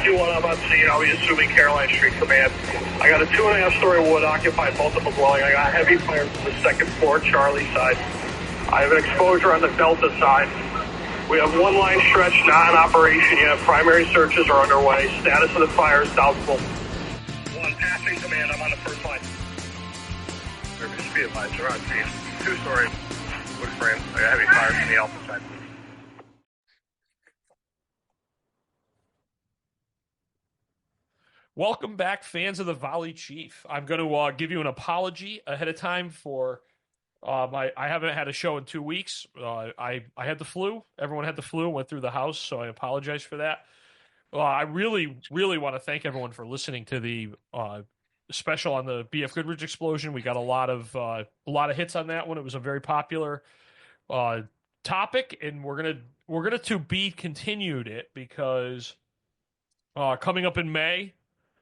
1051, I'm on scene. I'll be assuming Caroline Street Command. I got a 2.5-story wood-occupied multiple dwelling. I got heavy fire from the second floor, Charlie side. I have an exposure on the Delta side. We have one line stretch not in operation yet. Primary searches are underway. Status of the fire is doubtful. One passing command. I'm on the first line. Service speed advised. We're on scene. 2-story wood frame. I got heavy fire from the Alpha side. Welcome back, fans of the Volley Chief. I'm going to give you an apology ahead of time for I haven't had a show in 2 weeks. I had the flu. Everyone had the flu, went through the house, so I apologize for that. I really, really want to thank everyone for listening to the special on the BF Goodrich explosion. We got a lot of hits on that one. It was a very popular topic, and we're gonna to be continued it because coming up in May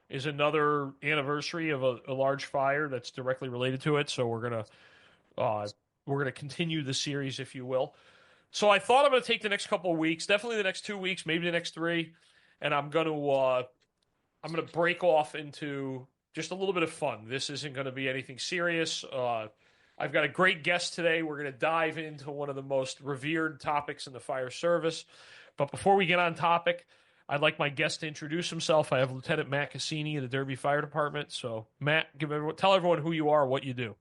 is another anniversary of a large fire that's directly related to it. So we're gonna continue the series, if you will. So I thought I'm gonna take the next couple of weeks, definitely the next 2 weeks, maybe the next 3, and I'm gonna break off into just a little bit of fun. This isn't gonna be anything serious. I've got a great guest today. We're gonna dive into one of the most revered topics in the fire service. But before we get on topic, I'd like my guest to introduce himself. I have Lieutenant Matt Casini of the Derby Fire Department. So, Matt, tell everyone who you are, what you do.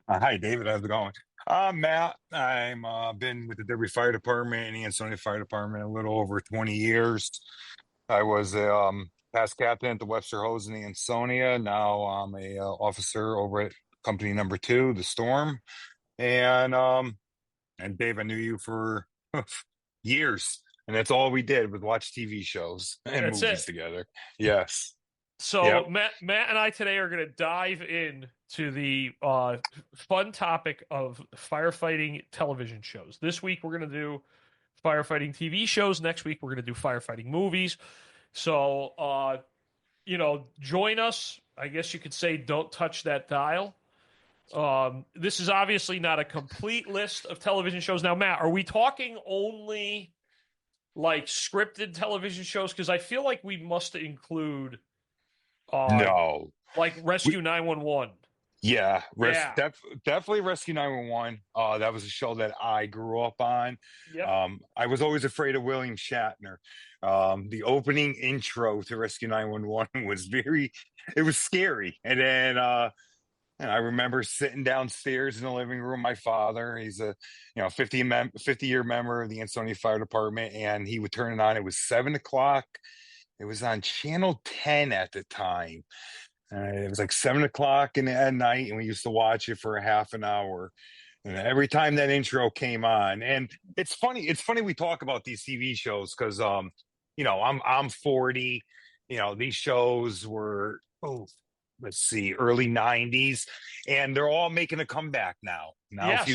Hi, David. How's it going? Matt. I'm been with the Derby Fire Department and the Ansonia Fire Department a little over 20 years. I was a past captain at the Webster Hose in the Ansonia. Now I'm a officer over at Company Number 2, the Storm. And Dave, I knew you for years. And that's all we did was watch TV shows and movies together. Yes. So yep. Matt and I today are going to dive in to the fun topic of firefighting television shows. This week we're going to do firefighting TV shows. Next week we're going to do firefighting movies. So, join us. I guess you could say don't touch that dial. This is obviously not a complete list of television shows. Now, Matt, are we talking only like scripted television shows? Because I feel like we must include no, like Rescue 911. Yeah, definitely Rescue 911. That was a show that I grew up on. Yep. I was always afraid of William Shatner. The opening intro to Rescue 911 was it was scary. And then and I remember sitting downstairs in the living room. My father, he's a 50-year member of the Ansonia Fire Department, and he would turn it on. It was 7:00. It was on Channel 10 at the time. It was like 7:00 at night, and we used to watch it for a half an hour. And every time that intro came on, and it's funny we talk about these TV shows because I'm 40. These shows were let's see, early 90s, and they're all making a comeback now. Go ahead,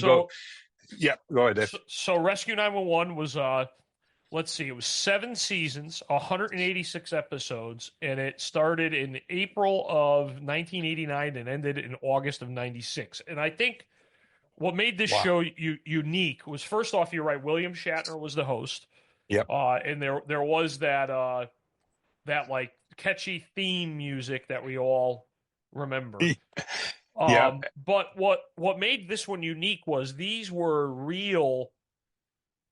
Dave. So Rescue 911 was let's see, it was 7 seasons, 186 episodes, and it started in April of 1989 and ended in August of 96. And I think what made this show unique was, first off, you're right, William Shatner was the host. Yep. And there was that like catchy theme music that we all remember. But what made this one unique was these were real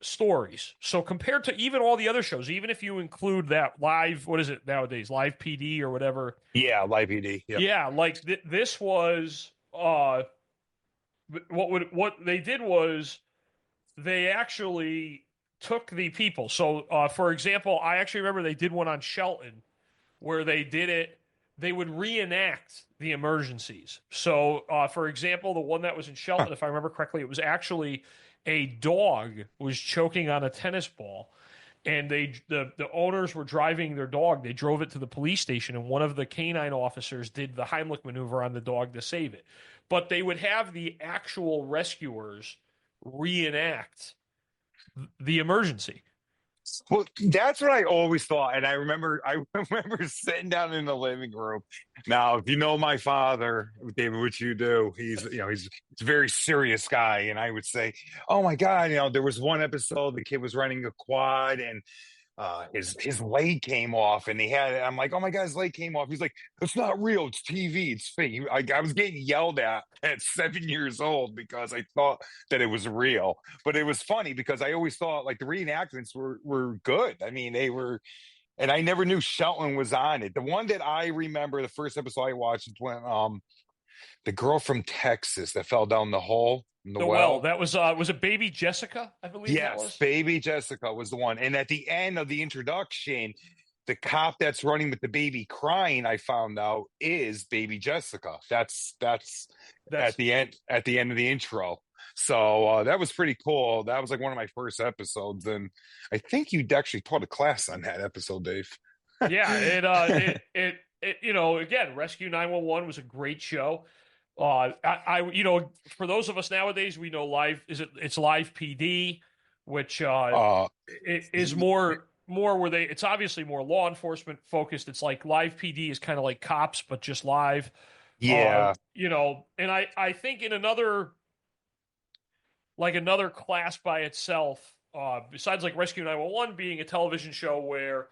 stories. So compared to even all the other shows, even if you include that live, what is it nowadays, live PD or whatever? Yeah, live PD. Yep. Yeah, like this was what they did was they actually took the people. So for example, I actually remember they did one on Shelton where they would reenact the emergencies. So for example, the one that was in Shelton, if I remember correctly, it was actually a dog was choking on a tennis ball, and the owners were driving their dog. They drove it to the police station, and one of the canine officers did the Heimlich maneuver on the dog to save it. But they would have the actual rescuers reenact the emergency. Well, that's what I always thought, and I remember sitting down in the living room. Now, if you know my father, David, what you do, he's a very serious guy, and I would say, "Oh my God, there was one episode the kid was running a quad, and his leg came off, and I'm like, oh my god, his leg came off. He's like, it's not real, it's TV, it's fake. I was getting yelled at 7 years old because I thought that it was real. But it was funny because I always thought like the reenactments were good. I mean, they were, and I never knew Shelton was on it. The one that I remember, the first episode I watched is when the girl from Texas that fell down the hole in the The well, well. that was it baby Jessica, I believe that Yes, was. baby Jessica was the one. And at the end of the introduction, the cop that's running with the baby crying, I found out, is baby Jessica. That's That's at the end of the intro. So that was pretty cool. That was like one of my first episodes, and I think you actually taught a class on that episode, Dave. yeah, again, Rescue 911 was a great show. For those of us nowadays, we know it's live PD, which it is more where it's obviously more law enforcement focused. It's like live PD is kind of like cops, but just live. Yeah. And I think in another class by itself, besides like Rescue 911 being a television show where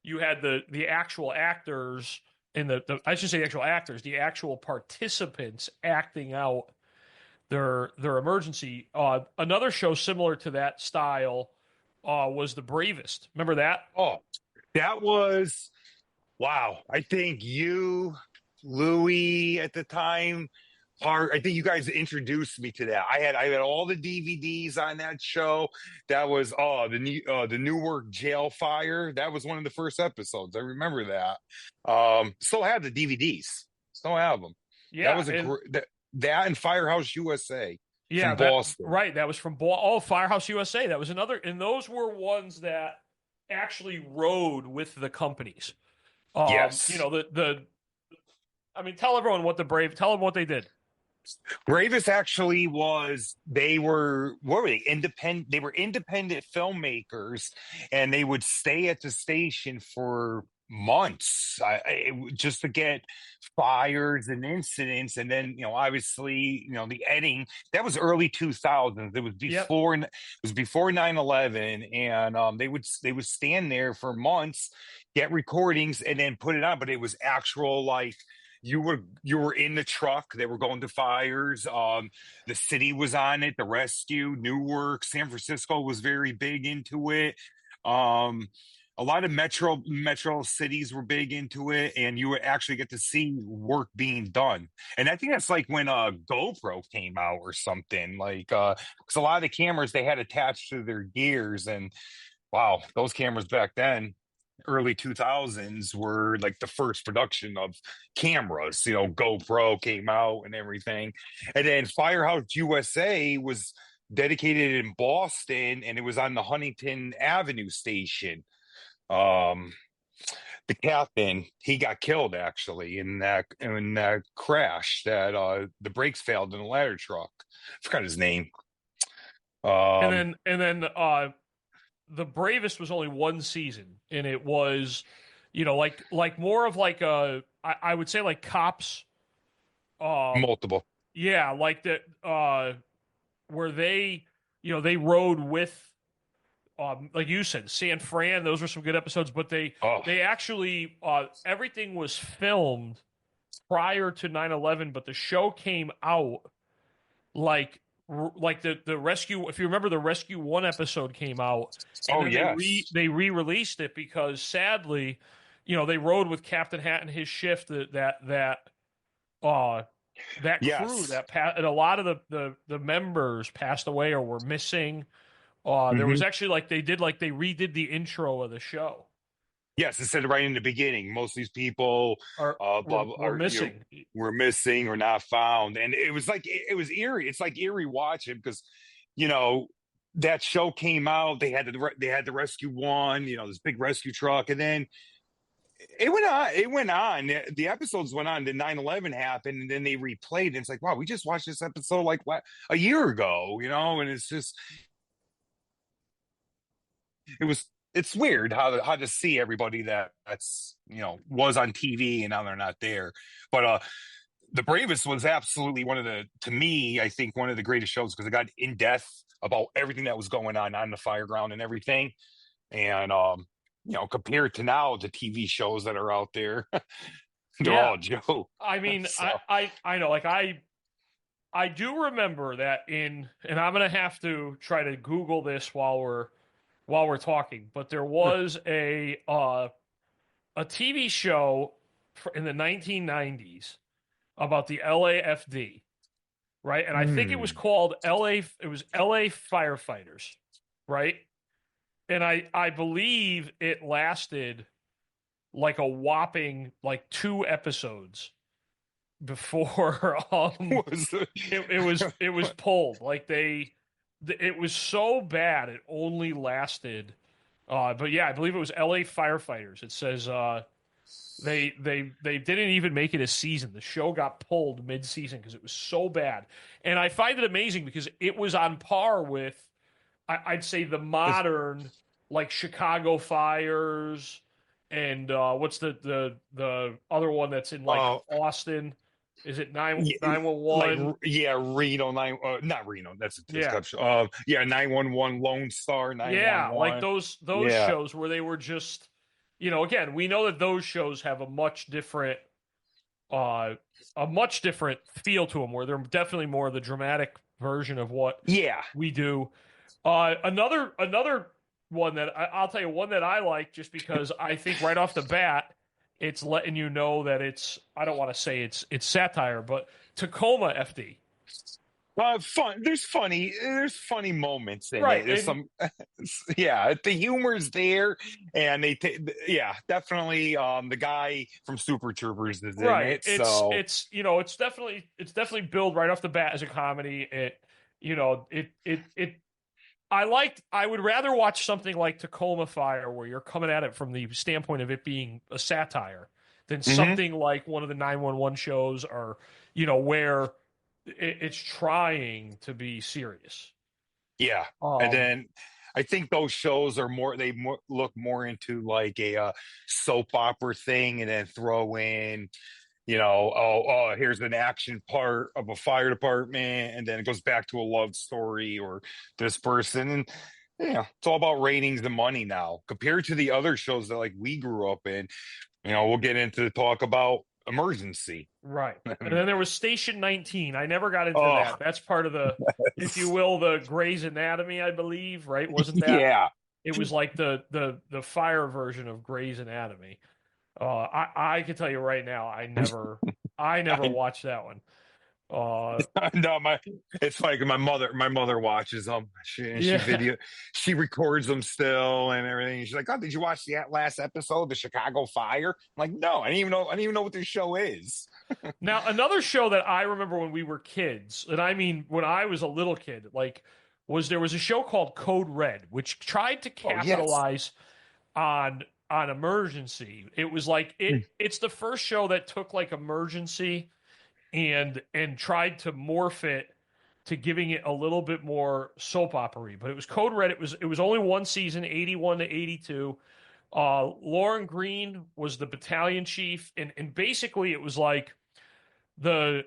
you had the actual actors and I should say the actual actors, the actual participants acting out their emergency. Another show similar to that style was The Bravest. Remember that? Oh, that was wow. I think you, Louie, at the time, I think you guys introduced me to that. I had all the DVDs on that show. That was the Newark jail fire. That was one of the first episodes. I remember that. Still have the DVDs. Still have them. Yeah, That was that and Firehouse USA from that, Boston. right. That was from Firehouse USA. That was another, and those were ones that actually rode with the companies. Yes. I mean, tell everyone tell them what they did. Bravest actually they were independent. They were independent filmmakers, and they would stay at the station for months just to get fires and incidents. And then, obviously, the editing, that was early 2000s. It was before, It was before 9/11. And they would stand there for months, get recordings, and then put it on. But it was actual, like, you were in the truck. They were going to fires. The city was on it. The rescue, Newark, San Francisco was very big into it. A lot of metro cities were big into it, and you would actually get to see work being done. And I think that's like when GoPro came out or something. Like, because a lot of the cameras they had attached to their gears, and wow, those cameras back then, early 2000s, were like the first production of cameras. GoPro came out and everything. And then Firehouse USA was dedicated in Boston, and it was on the Huntington Avenue station. The captain, he got killed actually in that crash, that the brakes failed in the ladder truck. I forgot his name. And then The Bravest was only one season, and it was, like more of like I would say like cops. Multiple. Yeah, like that, where they rode with, like you said, San Fran. Those were some good episodes, but they actually, everything was filmed prior to 9/11, but the show came out like the rescue. If you remember, the Rescue 1 episode came out. And they re-released it because sadly, they rode with Captain Hat and his shift that crew and a lot of the members passed away or were missing. There was actually they redid the intro of the show. Yes, it said right in the beginning, most of these people were missing. Were missing or not found. And it was it was eerie. It's like eerie watching because, that show came out. They had the Rescue 1, this big rescue truck. And then it went on. The episodes went on. Then 9/11 happened, and then they replayed. And it's like, wow, we just watched this episode like a year ago, and it's just, it's weird how to see everybody that's was on TV and now they're not there. But The Bravest was absolutely to me, I think one of the greatest shows because it got in depth about everything that was going on the fireground and everything. And compared to now, the TV shows that are out there, they're Yeah. all a joke. I mean, So, I know, like I do remember that and I'm gonna have to try to Google this while we're talking, but there was a TV show in the 1990s about the LAFD, right? And I think it was hmm. called it was LA Firefighters, right? And I believe it lasted like a whopping like 2 episodes before Was it was pulled. Like it was so bad it only lasted but yeah, I believe it was LA Firefighters. It says they didn't even make it a season. The show got pulled mid-season because it was so bad. And I find it amazing because it was on par with I'd say the modern like Chicago Fires and what's the other one that's in like oh, Austin? Is it yeah, like 911? yeah, Reno not Reno. That's a Yeah. discussion. Yeah, 911, Lone Star, Yeah, like 911. those Yeah, shows where they were just again, we know that those shows have uh a much different feel to them where they're definitely more the dramatic version of what yeah. we do. Another one that I'll tell you one that I like just because I think right off the bat it's letting you know that I don't want to say it's satire, but Tacoma FD. Fun. There's funny moments in Right. it. There's And some, yeah. The humor's there, and yeah, definitely. The guy from Super Troopers is in right. it, so It's definitely billed right off the bat as a comedy. It I would rather watch something like Tacoma Fire where you're coming at it from the standpoint of it being a satire than hmm something like one of the 911 shows or where it's trying to be serious. yeah. And Um then I think those shows are more. Look more into like a soap opera thing, and then throw in here's an action part of a fire department, and then it goes back to a love story or this person. And it's all about ratings and money now compared to the other shows that like we grew up in. We'll get into the talk about Emergency. Right. And then there was Station 19. I never got into Oh, that. That's part of the, if you will, the Grey's Anatomy, I believe, right? Wasn't that? yeah. It was like the fire version of Grey's Anatomy. I can tell you right now, I never watched that one. Uh, No, it's like my mother watches them. yeah. She records them still and everything. She's like, "Oh, did you watch the last episode, the Chicago Fire?" I'm like, "No, I didn't even know what this show is." Now another show that I remember when we were kids, and I mean when I was a little kid, like there was a show called Code Red, which tried to Oh yes. capitalize on emergency. It was like it's the first show that took like emergency and tried to morph it to giving it a little bit more soap opera. But it was Code Red. It was only one season, 81 to 82. Lauren Green was the battalion chief, and basically it was like the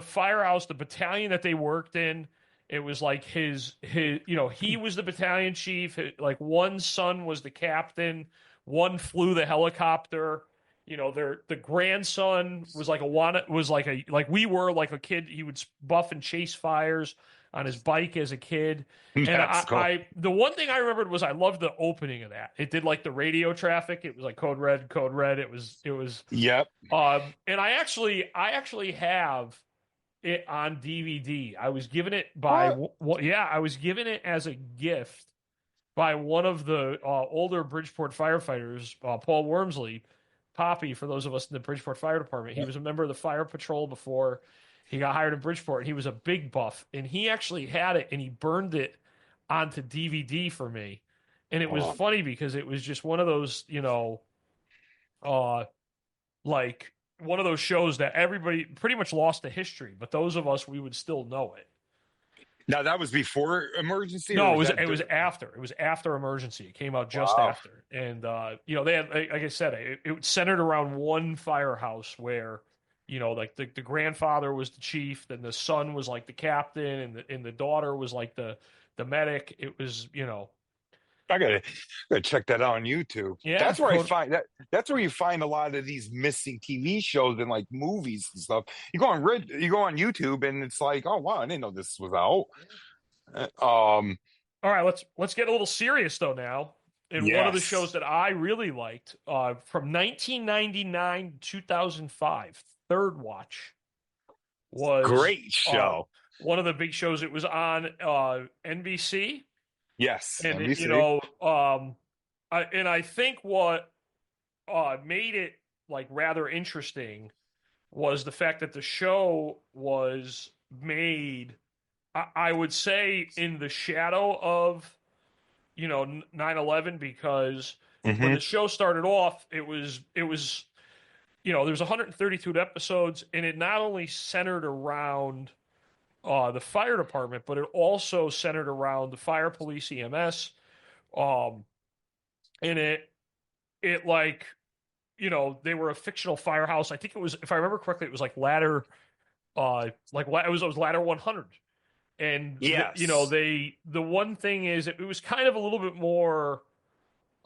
firehouse, the battalion that they worked in. It was like his he was the battalion chief. Like one son was the captain, one flew the helicopter. The grandson was like like we were like a kid. He would buff and chase fires on his bike as a kid. And That's cool. the one thing I remembered was I loved the opening of that. It did like the radio traffic. It was like Code Red, Code Red. It was Yep. and I actually have it on DVD. I was given it by What? yeah, I was given it as a gift by one of the older Bridgeport firefighters, Paul Wormsley, Poppy. For those of us in the Bridgeport Fire Department, he was a member of the fire patrol before he got hired in Bridgeport. He was a big buff, and he actually had it, and he burned it onto DVD for me. And it was Oh. funny because it was just one of those, uh, like one of those shows that everybody pretty much lost to history, but those of us we would still know it. Now that was before Emergency, or No, was that? it was after. It was after Emergency. It came out just Wow. after, and they had like I said, it centered around one firehouse where like the grandfather was the chief, then the son was like the captain, and the daughter was like the medic. It was I gotta check that out on YouTube. Yeah, That's where I find that. That's where you find a lot of these missing TV shows and like movies and stuff. You go on YouTube, and it's like, oh wow, I didn't know this was out. All right, let's get a little serious though now. And one of the shows Yes, that I really liked from 1999 to 2005, Third Watch was great uh, show. one of the big shows. It was on NBC, Yes, and NBC. I think what made it like rather interesting was the fact that the show was made, I would say, in the shadow of 9/11, because when Hmm. the show started off, it was there's 132 episodes, and it not only centered around the fire department, but it also centered around the fire, police, EMS, um, and it like they were a fictional firehouse. I think it was, if I remember correctly, it was like ladder, it was ladder 100. And Yes, the one thing is it was kind of a little bit more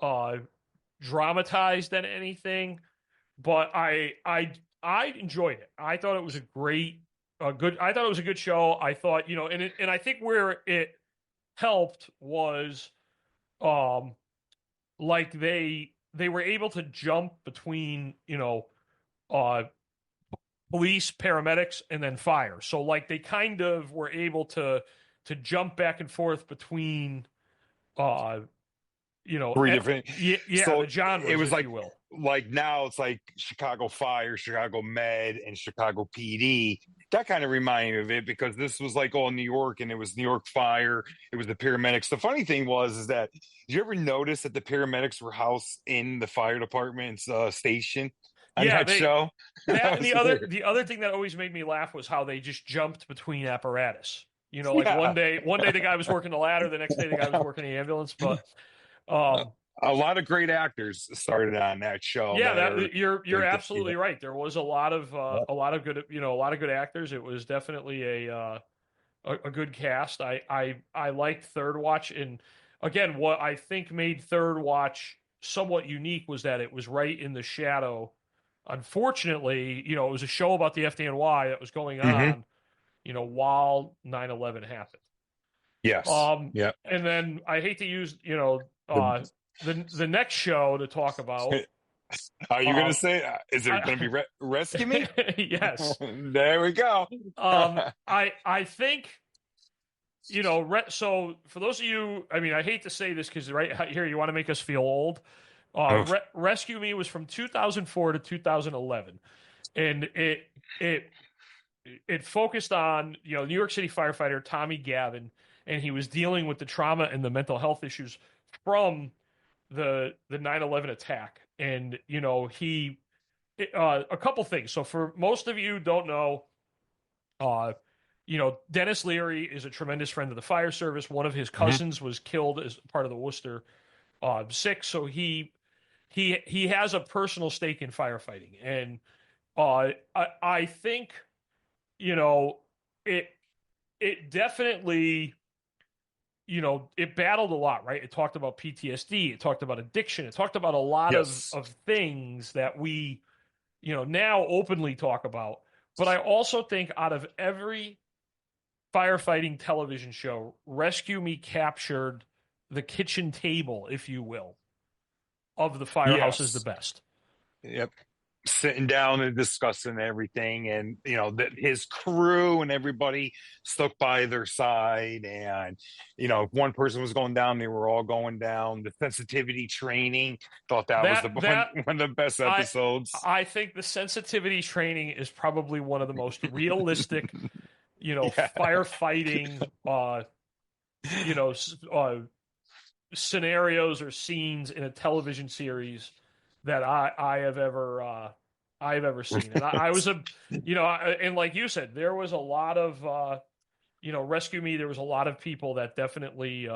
uh dramatized than anything, but I enjoyed it. I thought it was I thought it was a good show. I thought, and I think where it helped was um like they were able to jump between, uh police, paramedics, and then fire. So like they kind of were able to jump back and forth between uh three different. yeah, So the it genres, was if you will. like now it's like Chicago Fire, Chicago Med, and Chicago PD. That kind of reminded me of it because this was like all New York, and it was New York Fire. It was the paramedics. The funny thing was is that, did you ever notice that the paramedics were housed in the fire department's station on Yeah, that they show? that That and was the other thing that always made me laugh was how they just jumped between apparatus. Like yeah. one day the guy was working the ladder, the next day the guy was working the ambulance. But um A lot of great actors started on that show yeah, that that are you're they're absolutely right. There was a lot of good, a lot of good actors. It was definitely a good cast. I liked Third Watch, and again, what I think made Third Watch somewhat unique was that it was right in the shadow. Unfortunately, it was a show about the FDNY that was going Mhm. on, while 9/11 happened. Yes. Yeah. And then I hate to use, the next show to talk about. Are you going to Um, say, is it going to be I, Rescue Me? yes. There we go. I think, so for those of you, I mean, I hate to say this because right here you want to make us feel old. Oh, Rescue Me was from 2004 to 2011, and it it focused on New York City firefighter Tommy Gavin, and he was dealing with the trauma and the mental health issues from the 9/11 attack. And a couple things. So for most of you don't know, uh, Dennis Leary is a tremendous friend of the fire service. One of his mhm. cousins was killed as part of the Worcester Six, so he has a personal stake in firefighting, and I think you know it it definitely it battled a lot, right? It talked about PTSD, it talked about addiction, it talked about a lot Yes. of things that we now openly talk about. But I also think out of every firefighting television show, Rescue Me captured the kitchen table, if you will, of the firehouse is the Yes. best. Yep. Sitting down and discussing everything, and that his crew and everybody stuck by their side, and if one person was going down, they were all going down. The sensitivity training, thought that was That the one, that one of the best I episodes. I think the sensitivity training is probably one of the most realistic, Yeah. firefighting you know scenarios or scenes in a television series that I have ever seen. And I was and like you said, there was a lot of Rescue Me. There was a lot of people that definitely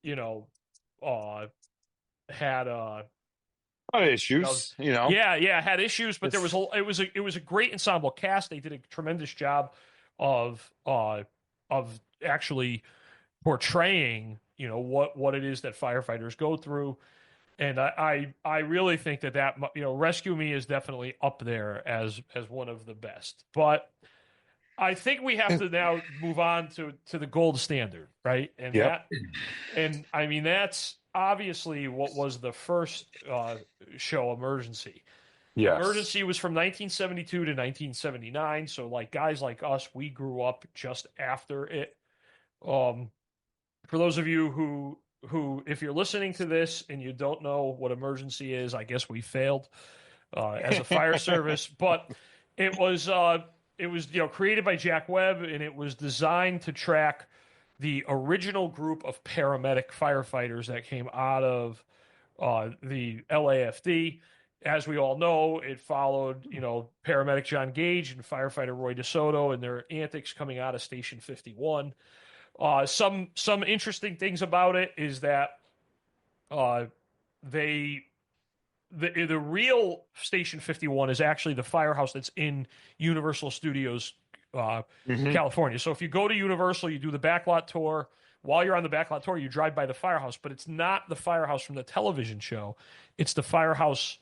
you know uh had Lot of you know issues. yeah, had issues, but there was It's it was a great ensemble cast. They did a tremendous job of actually portraying what it is that firefighters go through. And I really think that Rescue Me is definitely up there as one of the best. But I think we have to now move on to the gold standard, right? And Yep. I mean, that's obviously what was the first show, Emergency. Yes. Emergency was from 1972 to 1979. So like guys like us, we grew up just after it. For those of you who, if you're listening to this and you don't know what Emergency is, I guess we failed as a fire service. But it was created by Jack Webb, and it was designed to track the original group of paramedic firefighters that came out of the LAFD. As we all know, it followed paramedic John Gage and firefighter Roy DeSoto and their antics coming out of Station 51. Some interesting things about it is that the real Station 51 is actually the firehouse that's in Universal Studios, California. So if you go to Universal, you do the backlot tour. While you're on the backlot tour, you drive by the firehouse, but it's not the firehouse from the television show. It's the firehouse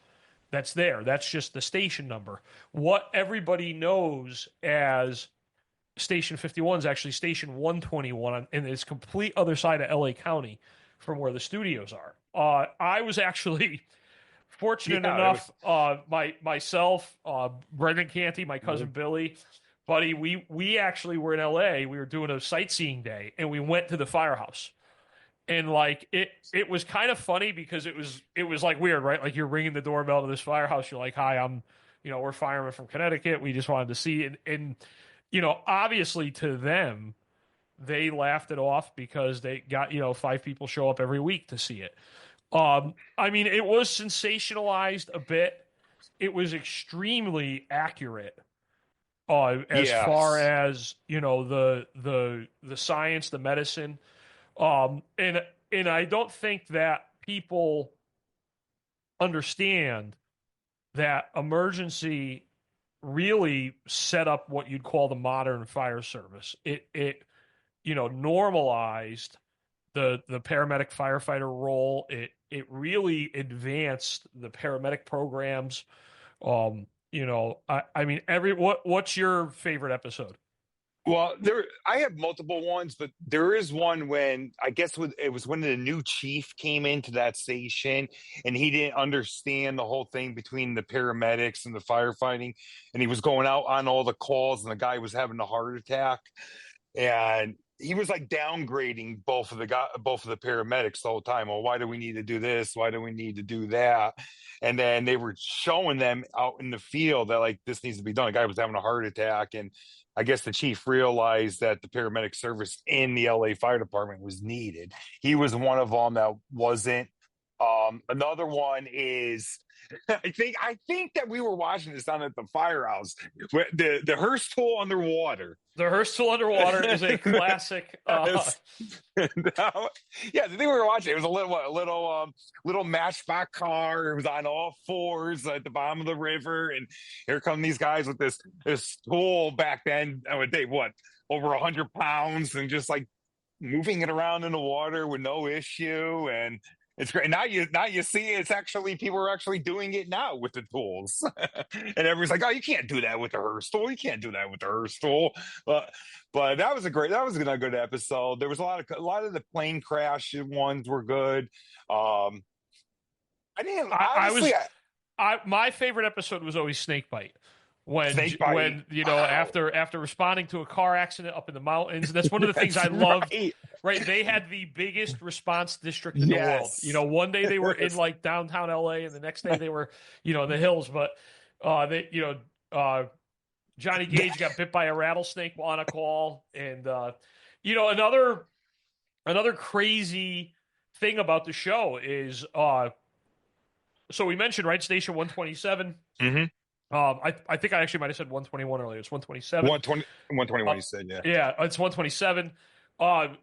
that's there. That's just the station number. What everybody knows as Station 51 is actually Station 121, and it's complete other side of LA County from where the studios are. I was actually fortunate enough, myself, Brendan Canty, my cousin Billy, buddy, we actually were in LA. We were doing a sightseeing day, and we went to the firehouse. And like it was kind of funny because it was like weird, right? Like you're ringing the doorbell to this firehouse. You're like, "Hi, we're firemen from Connecticut. We just wanted to see it." And obviously to them, they laughed it off because they got 5 people show up every week to see it. I mean, it was sensationalized a bit. It was extremely accurate as far as the science, the medicine. And I don't think that people understand that Emergency really set up what you'd call the modern fire service. It normalized the paramedic firefighter role. It really advanced the paramedic programs. I mean, what's your favorite episode? Well, I have multiple ones, but there is one when I guess it was when the new chief came into that station and he didn't understand the whole thing between the paramedics and the firefighting, and he was going out on all the calls, and the guy was having a heart attack, and he was like downgrading both of the paramedics the whole time. Well, why do we need to do this? Why do we need to do that? And then they were showing them out in the field that like this needs to be done. The guy was having a heart attack, and I guess the chief realized that the paramedic service in the LA Fire Department was needed. He was one of them that wasn't. Another one is I think that we were watching this down at the firehouse. The Hearst tool underwater. The Hearst tool underwater is a classic. Yeah, the thing we were watching, it was a little matchbox car. It was on all fours at the bottom of the river, and here come these guys with this tool back then. They over 100 pounds, and just like moving it around in the water with no issue. And it's great. Now you see it's actually people are actually doing it now with the tools. And everyone's like, "Oh, you can't do that with the Hearst tool. You can't do that with the Hearst tool." But that was a good episode. There was a lot of the plane crash ones were good. My favorite episode was always Snakebite. When after responding to a car accident up in the mountains, that's one of the things I loved. Right, they had the biggest response district in the world. One day they were in like downtown LA, and the next day they were, in the hills. But Johnny Gage got bit by a rattlesnake on a call, and another crazy thing about the show is so we mentioned Station 127. Mm-hmm. I think I actually might have said 121 earlier. It's 127. 121 you said, yeah. Yeah, it's 127.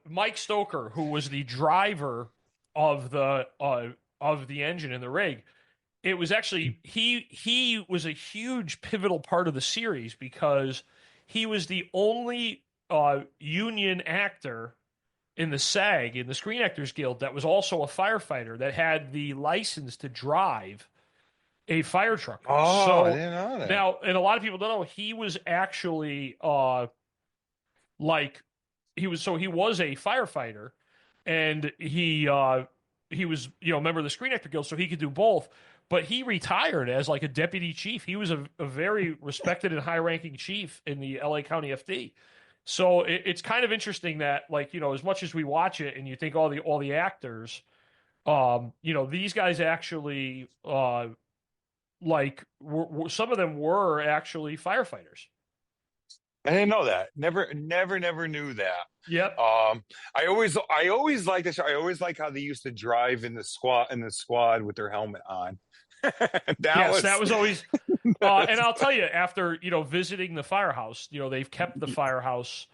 Mike Stoker, who was the driver of the engine in the rig, it was actually he was a huge pivotal part of the series because he was the only union actor in the SAG, in the Screen Actors Guild, that was also a firefighter that had the license to drive a fire truck. Oh, I So didn't know that. now, and a lot of people don't know, he was actually like he was a firefighter, and he was a member of the Screen Actor Guild, so he could do both. But he retired as like a deputy chief. He was a very respected and high ranking chief in the LA County FD. So it's kind of interesting that, like, as much as we watch it and you think all the actors, these guys actually some of them were actually firefighters. I didn't know that. Never knew that. Yep. I always like this. I always like how they used to drive in the squad with their helmet on. That was always, and I'll tell you, after visiting the firehouse, they've kept the firehouse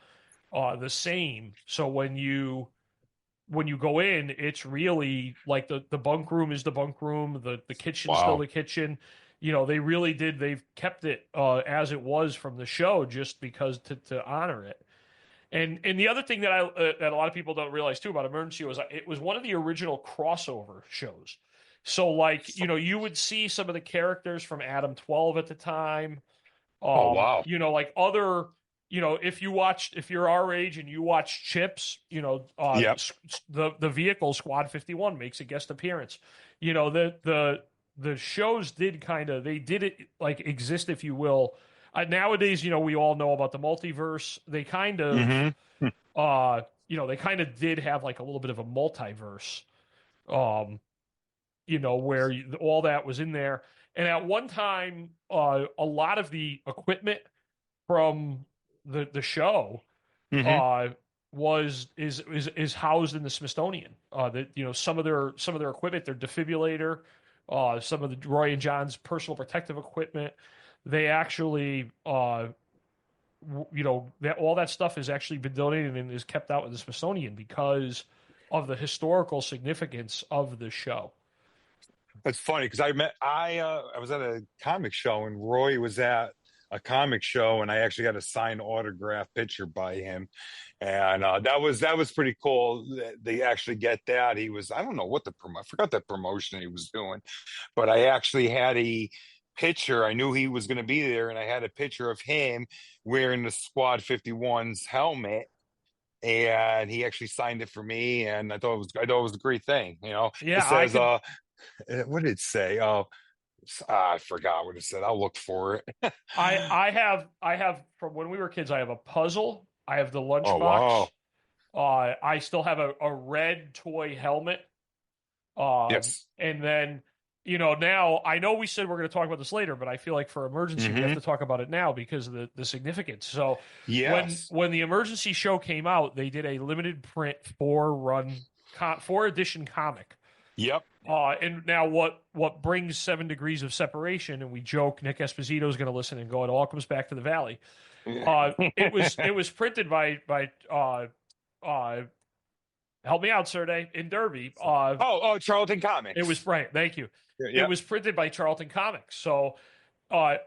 the same. So when you go in, it's really like the bunk room is the bunk room, the kitchen's still the kitchen. They've kept it as it was from the show, just because to honor it. And the other thing that that a lot of people don't realize too about Emergency was it was one of the original crossover shows. So, like, you would see some of the characters from Adam 12 at the time. Oh, wow. Like other, if you're our age and you watch Chips, Yep. the vehicle Squad 51 makes a guest appearance. The shows did it like exist, if you will. Nowadays, we all know about the multiverse. They kind of, they kind of did have like a little bit of a multiverse. Where all that was in there. And at one time, a lot of the equipment from the show is housed in the Smithsonian. Some of their equipment, their defibrillator, some of the Roy and John's personal protective equipment, they actually that all that stuff has actually been donated and is kept out in the Smithsonian because of the historical significance of the show. That's funny because I was at a comic show and Roy was at a comic show and I actually got a signed autograph picture by him, and that was pretty cool. They actually get that. I don't know what I forgot that promotion he was doing, but I actually had a picture. I knew he was going to be there, and I had a picture of him wearing the Squad 51's helmet. And he actually signed it for me, and I thought it was a great thing. Yeah, it says, what did it say? Oh, I forgot what it said. I'll look for it. I have from when we were kids. I have a puzzle. I have the lunchbox. Oh, wow. I still have a red toy helmet. Yes. And then now I know we said we're going to talk about this later, but I feel like for Emergency we have to talk about it now because of the significance. So yes, when the Emergency show came out, they did a limited print 4-edition comic. Yep. And now what brings 7 Degrees of Separation, and we joke Nick Esposito is going to listen and go, it all comes back to the Valley. It was printed by help me out, Sergey, in Derby. Charlton Comics. It was right. Thank you. Yep. It was printed by Charlton Comics. So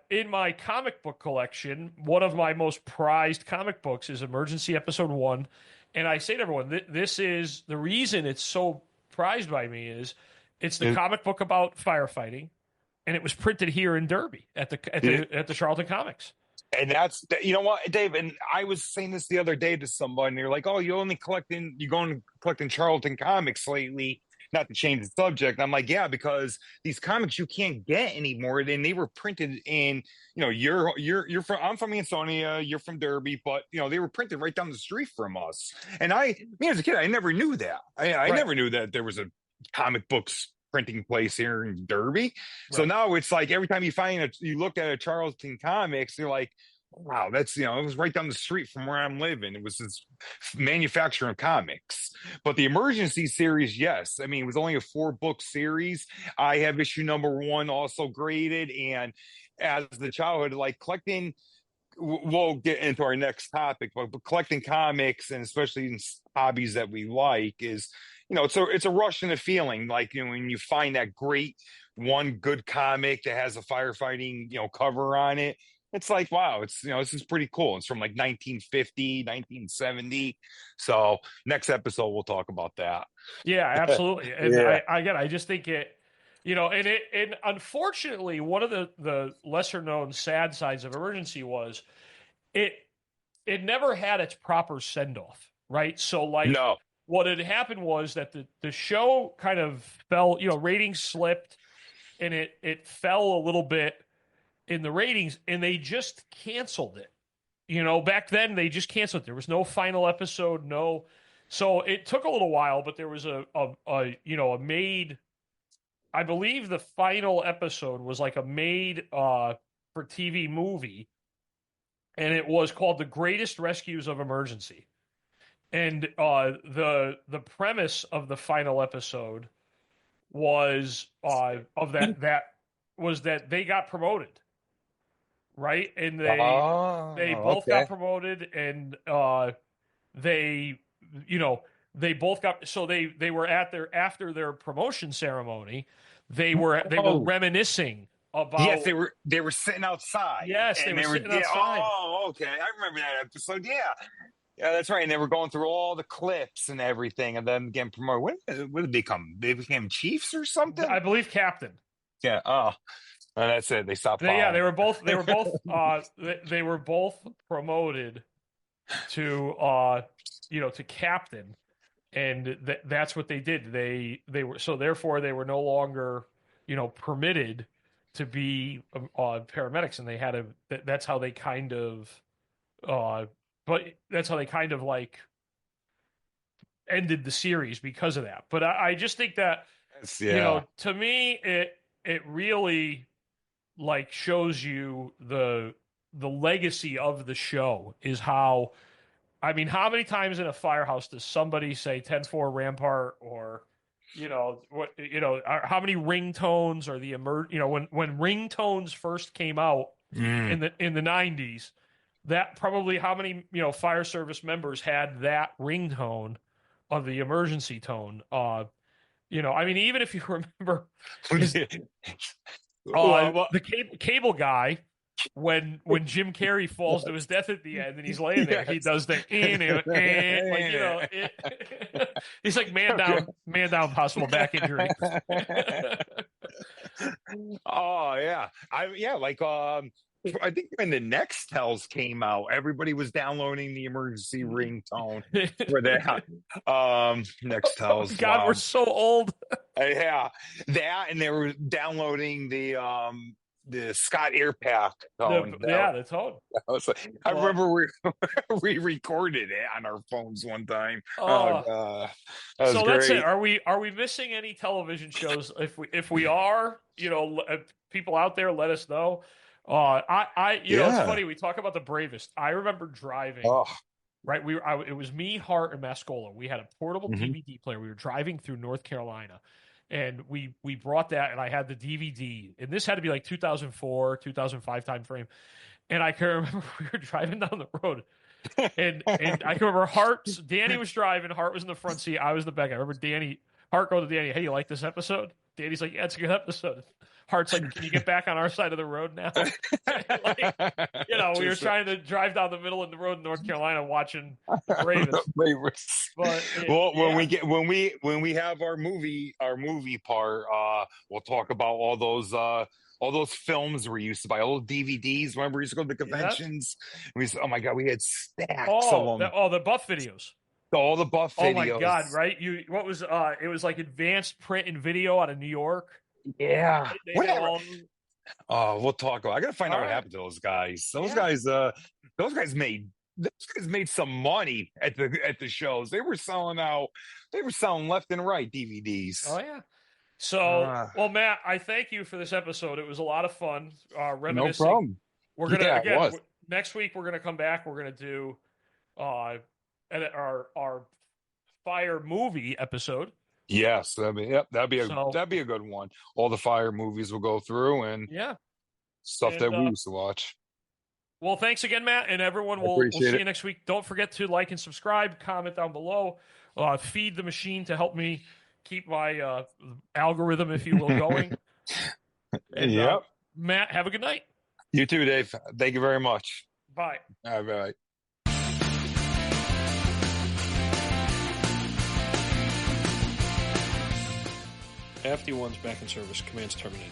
in my comic book collection, one of my most prized comic books is Emergency Episode 1. And I say to everyone, this is the reason it's so prized by me is it's the comic book about firefighting, and it was printed here in Derby at the Charlton Comics. And that's, what, Dave, and I was saying this the other day to somebody, and they're like, oh, you're going collecting Charlton Comics lately, not to change the subject. And I'm like, yeah, because these comics you can't get anymore. And they were printed in, you're from, I'm from Ansonia, you're from Derby, but they were printed right down the street from us. And me as a kid, I never knew that. I never knew that there was a comic books printing place here in Derby. Right. So now it's like every time you look at a Charlton Comics, you're like, wow, that's, it was right down the street from where I'm living. It was this manufacturer of comics. But the Emergency series, yes. I mean, it was only a 4-book series. I have issue number 1 also graded. And as the childhood, like collecting, we'll get into our next topic, but collecting comics, and especially in hobbies that we like, is, it's a rush and a feeling. Like, when you find that great one good comic that has a firefighting, cover on it, it's like, wow, it's, this is pretty cool. It's from like 1950, 1970. So next episode, we'll talk about that. Yeah, absolutely. And Yeah. I just think and unfortunately, one of the lesser known sad sides of Emergency was it it never had its proper send off, right? So like No. what had happened was that the show kind of fell, ratings slipped and it fell a little bit in the ratings and they just canceled it. Back then they just canceled it. There was no final episode, no. So it took a little while, but there was a made. I believe the final episode was like a made for TV movie, and it was called "The Greatest Rescues of Emergency." And the premise of the final episode was of that was that they got promoted, right? And they Oh, both got okay. promoted, and they they both got, so they were at their after their promotion ceremony, they were Oh, reminiscing yes, about. they were sitting outside, Yes, they and were they were, sitting yeah. outside. Oh, okay, I remember that episode. Yeah, yeah, that's right. And they were going through all the clips and everything, and then getting promoted. What did they become? They became chiefs or something? I believe captain. Yeah. Oh, and that's it. They stopped Yeah, following. they were both promoted to to captain, and that's what they did. They were, so therefore they were no longer permitted to be paramedics, and they had to. That's how they kind of but that's how they kind of like ended the series because of that. But I just think that Yeah. to me it really like shows you the legacy of the show is how. I mean, how many times in a firehouse does somebody say 10-4 Rampart, or how many ringtones, or when ringtones first came out Mm. in the 90s, that probably how many fire service members had that ringtone of the emergency tone. I mean, even if you remember is Well, the cable guy, when Jim Carrey falls to his death at the end and he's laying there, he yes. does the like he's like man down, possible back injury. Oh yeah, like I think when the Nextels came out, everybody was downloading the emergency ringtone for that. Nextels, God, wow. we're so old. Yeah, that, and they were downloading the Scott Airpack tone. The tone. I remember we recorded it on our phones one time. Oh god, that was So great. that's it. Are we missing any television shows? If we are, people out there, let us know. It's funny, we talk about the bravest. I remember driving. Oh, Right, it was me, Hart, and Mascola. We had a portable mhm. DVD player. We were driving through North Carolina, and we brought that, and I had the DVD. And this had to be like 2004, 2005 time frame. And I can remember we were driving down the road, and I can remember Danny was driving, Hart was in the front seat, I was in the back. I remember Hart going to Danny, "Hey, you like this episode?" Danny's like, "Yeah, it's a good episode." Hart's like, "Can you get back on our side of the road now?" We were trying to drive down the middle of the road in North Carolina watching the Ravens. But when we have our movie part, we'll talk about all those films we used to buy, all those DVDs. Remember, we used to go to the conventions. Oh my god, we had stacks of them. The Buff videos. All the Buff videos. Oh my god, right? It was like advanced print and video out of New York. Yeah. Whatever. We'll talk about. I gotta find out what happened to those guys. Those guys made some money at the shows. They were selling left and right DVDs. Oh yeah. So, well, Matt, I thank you for this episode. It was a lot of fun. Reminiscing. No problem. We're gonna next week. We're gonna come back. We're gonna do our fire movie episode. Yes, that'd be a good one. All the fire movies we'll go through, and stuff that we used to watch. Well, thanks again, Matt, and everyone. We'll see you next week. Don't forget to like and subscribe, comment down below, feed the machine to help me keep my algorithm, if you will, going. And, Matt, have a good night. You too, Dave. Thank you very much. Bye. All right. FD1's back in service. Commands terminated.